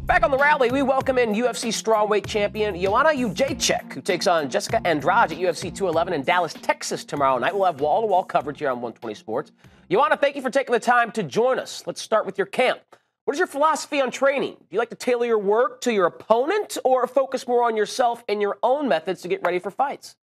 Back on the rally, we welcome in UFC strawweight champion Joanna Jedrzejczyk, who takes on Jessica Andrade at UFC 211 in Dallas, Texas tomorrow night. We'll have wall-to-wall coverage here on 120 Sports. Joanna, thank you for taking the time to join us. Let's start with your camp. What is your philosophy on training? Do you like to tailor your work to your opponent or focus more on yourself and your own methods to get ready for fights?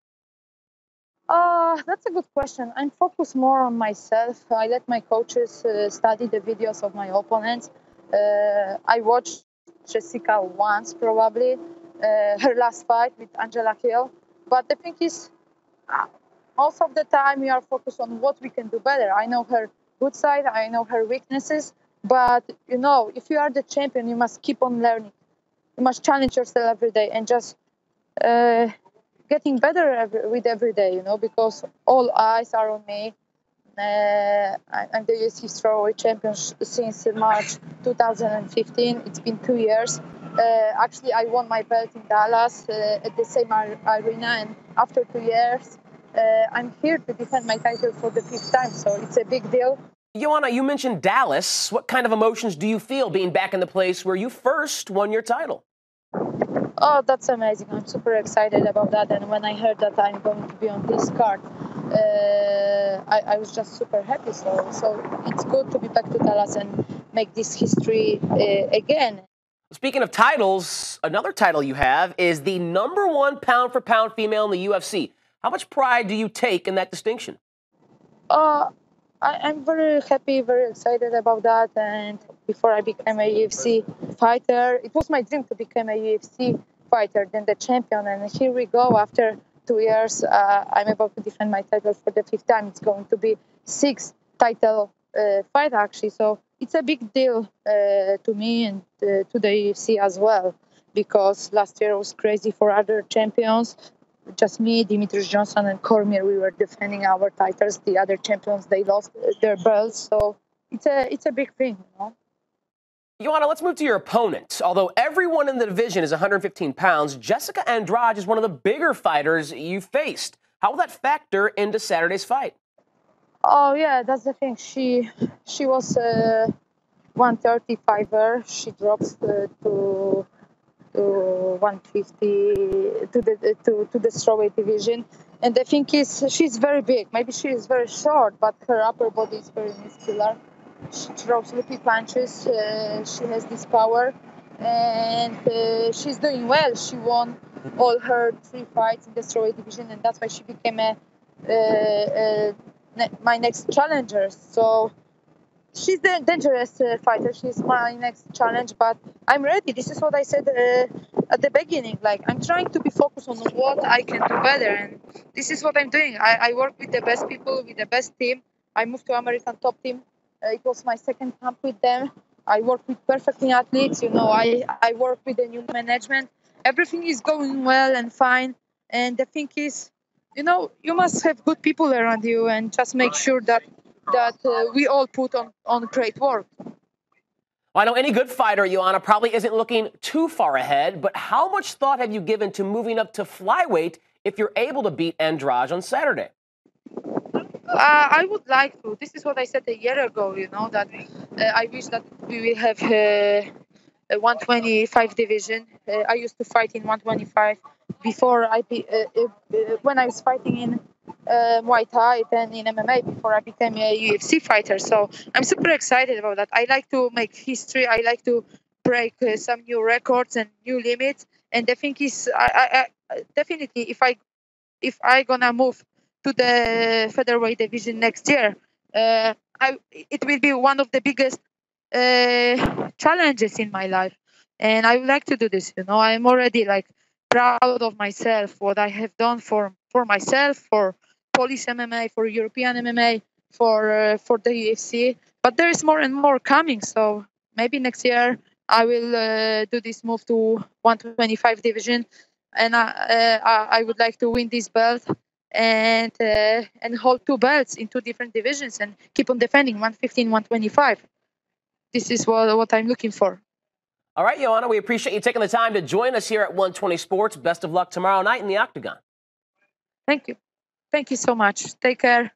That's a good question. I'm focused more on myself. I let my coaches study the videos of my opponents. I watched Jessica once, probably, her last fight with Angela Hill. But the thing is, most of the time we are focused on what we can do better. I know her good side, I know her weaknesses. But, you know, if you are the champion, you must keep on learning. You must challenge yourself every day and just getting better with every day, you know, because all eyes are on me. I'm the UFC strawweight champion since March 2015. It's been 2 years. Actually, I won my belt in Dallas at the same arena, and after 2 years, I'm here to defend my title for the 5th time, so it's a big deal. Joanna, you mentioned Dallas. What kind of emotions do you feel being back in the place where you first won your title? Oh, that's amazing. I'm super excited about that. And when I heard that I'm going to be on this card, I was just super happy. So it's good to be back to Dallas and make this history again. Speaking of titles, another title you have is the #1 pound-for-pound female in the UFC. How much pride do you take in that distinction? I'm very happy, very excited about that. And before I became a UFC fighter, it was my dream to become a UFC fighter, then the champion. And here we go. After 2 years, I'm about to defend my title for the 5th time. It's going to be 6th title fight, actually. So it's a big deal to me and to the UFC as well, because last year was crazy for other champions. Just me, Demetrius Johnson, and Cormier, we were defending our titles. The other champions, they lost their belts. So it's a big thing, you know. Joanna, let's move to your opponent. Although everyone in the division is 115 pounds, Jessica Andrade is one of the bigger fighters you faced. How will that factor into Saturday's fight? Oh, yeah, that's the thing. She was 135er. She drops to 150 to the strawweight division, and the thing is, she's very big. Maybe she is very short, but her upper body is very muscular. She throws loopy punches. She has this power, and she's doing well. She won all her 3 fights in the strawweight division, and that's why she became my next challenger. So she's the dangerous fighter. She's my next challenge, but I'm ready. This is what I said at the beginning. Like, I'm trying to be focused on what I can do better, and this is what I'm doing. I work with the best people, with the best team. I moved to American Top Team. It was my 2nd camp with them. I work with perfectly athletes. You know, I work with the new management. Everything is going well and fine. And the thing is, you know, you must have good people around you and just make sure that we all put on great work. Well, I know any good fighter, Joanna, probably isn't looking too far ahead, but how much thought have you given to moving up to flyweight if you're able to beat Andrade on Saturday? I would like to. This is what I said a year ago, you know, that I wish that we will have a 125 division. I used to fight in 125 before when I was fighting in Muay Thai and in MMA before I became a UFC fighter. So I'm super excited about that. I like to make history. I like to break some new records and new limits. And the thing is, I definitely, if I gonna move to the featherweight division next year, it will be one of the biggest challenges in my life. And I would like to do this. You know, I'm already like proud of myself, what I have done for myself, for Polish MMA, for European MMA, for the UFC. But there is more and more coming. So maybe next year I will do this move to 125 division, and I would like to win this belt and hold 2 belts in 2 different divisions and keep on defending 115, 125. This is what I'm looking for. All right, Joanna, we appreciate you taking the time to join us here at 120 Sports. Best of luck tomorrow night in the Octagon. Thank you. Thank you so much. Take care.